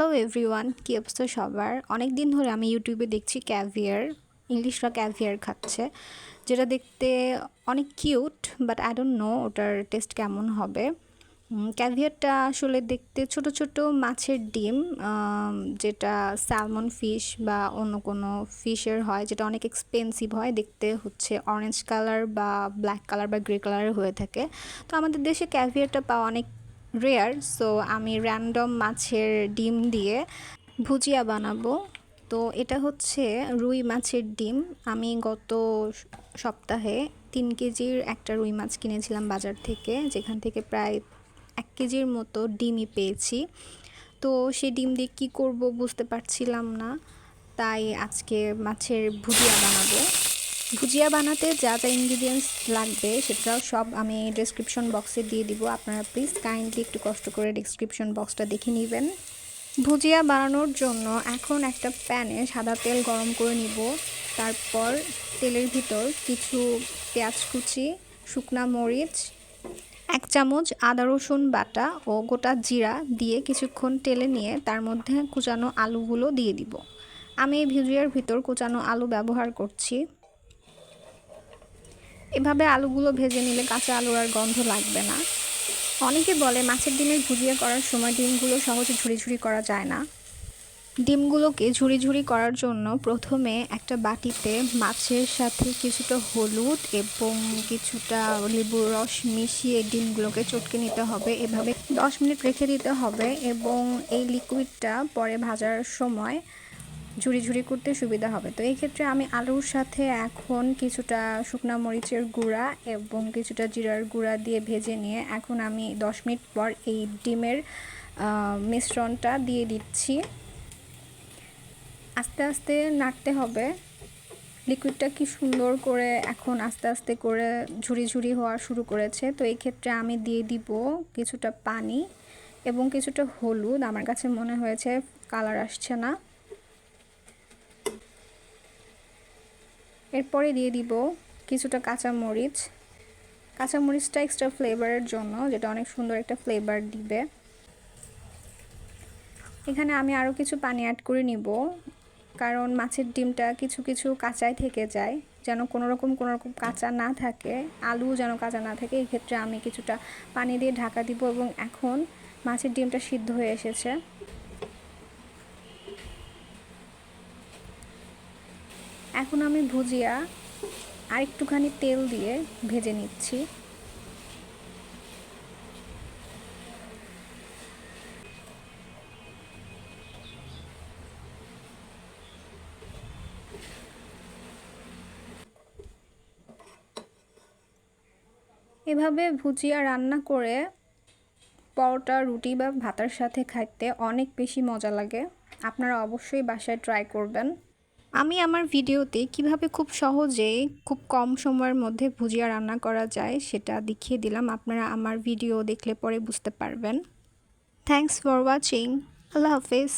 Hello everyone, কী অবস্থা সবার? অনেক দিন ধরে আমি ইউটিউবে দেখছি ক্যাভিয়ার, ইংলিশরা ক্যাভিয়ার খাচ্ছে, যেটা দেখতে অনেক cute, but I don't know ওটার টেস্ট কেমন হবে। ক্যাভিয়ারটা আসলে দেখতে ছোট ছোট মাছের ডিম, যেটা স্যালমন ফিশ বা অন্য কোনো ফিশের হয়, যেটা অনেক এক্সপেন্সিভ হয়, দেখতে হচ্ছে অরেঞ্জ কালার বা ব্ল্যাক কালার বা গ্রে কালারের হয়ে থাকে। তো আমাদের দেশে ক্যাভিয়ারটা পাওয়া অনেক রেয়ার, সো আমি র্যান্ডম মাছের ডিম দিয়ে ভুজিয়া বানাবো। তো এটা হচ্ছে রুই মাছের ডিম। আমি গত সপ্তাহে 3 কেজির একটা রুই মাছ কিনেছিলাম বাজার থেকে, যেখান থেকে প্রায় 1 কেজির মতো ডিমই পেয়েছি। তো সেই ডিম দিয়ে কী করব বুঝতে পারছিলাম না, তাই আজকে মাছের ভুজিয়া বানাবো। ভুজিয়া বানাতে যা যা ইনগ্রিডিয়েন্টস লাগবে সেটাও সব আমি ডেসক্রিপশন বক্সে দিয়ে দিব। আপনারা প্লিজ কাইন্ডলি একটু কষ্ট করে ডেসক্রিপশন বক্সটা দেখে নেবেন। ভুজিয়া বানানোর জন্য এখন একটা প্যানে সাদা তেল গরম করে নিব। তারপর তেলের ভিতর কিছু পেঁয়াজ কুচি, শুকনা মরিচ, 1 চামচ আদা রসুন বাটা ও গোটা জিরা দিয়ে কিছুক্ষণ টেলে নিয়ে তার মধ্যে কুচানো আলুগুলো দিয়ে দিব। আমি এই ভুজিয়ার ভিতর কুচানো আলু ব্যবহার করছি। এভাবে আলুগুলো ভেজে নিলে কাঁচা আলুর আর গন্ধ লাগবে না। অনেকে বলে মাছের ডিমের ভুজিয়া করার সময় ডিমগুলো সহজে ঝুরি করা যায় না। ডিমগুলোকে ঝুরি করার জন্য প্রথমে একটা বাটিতে মাছের সাথে কিছুটা হলুদ এবং কিছুটা লেবুর রস মিশিয়ে ডিমগুলোকে চটকে নিতে হবে। এভাবে 10 মিনিট রেখে দিতে হবে এবং এই লিকুইডটা পরে ভাজার সময় ঝুরি করতে সুবিধা হবে। তো এই ক্ষেত্রে আমি আলুর সাথে এখন কিছুটা শুকনা মরিচের গুঁড়া এবং কিছুটা জিরার গুঁড়া দিয়ে ভেজে নিয়ে এখন আমি 10 মিনিট পর এই ডিমের মিশ্রণটা দিয়ে দিচ্ছি। আস্তে আস্তে নাড়তে হবে। লিকুইডটা কি সুন্দর করে এখন আস্তে আস্তে করে ঝুরি হওয়া শুরু করেছে। তো এই ক্ষেত্রে আমি দিয়ে দিব কিছুটা পানি এবং কিছুটা হলুদ। আমার কাছে মনে হয়েছে কালার আসছে না। এরপরে দিয়ে দিব কিছুটা কাঁচামরিচটা এক্সট্রা ফ্লেভারের জন্য, যেটা অনেক সুন্দর একটা ফ্লেভার দিবে। এখানে আমি আরও কিছু পানি অ্যাড করে নিব, কারণ মাছের ডিমটা কিছু কাঁচাই থেকে যায়, যেন কোনো রকম কাঁচা না থাকে, আলু যেন কাঁচা না থাকে। এই ক্ষেত্রে আমি কিছুটা পানি দিয়ে ঢাকা দিব এবং এখন মাছের ডিমটা সিদ্ধ হয়ে এসেছে। এখন আমি ভুজিয়া আর একটুখানি তেল দিয়ে ভেজে নিচ্ছি। এভাবে ভুজিয়া রান্না করে পরোটা, রুটি বা ভাতের সাথে খাইতে অনেক বেশি মজা লাগে। আপনারা অবশ্যই বাসায় ট্রাই করবেন। আমি আমার ভিডিওতে কিভাবে খুব সহজেই খুব কম সময়ের মধ্যে ভুজিয়া রান্না করা যায় সেটা দেখিয়ে দিলাম। আপনারা আমার ভিডিও দেখলে পরে বুঝতে পারবেন। Thanks for watching. আল্লাহ হাফেজ।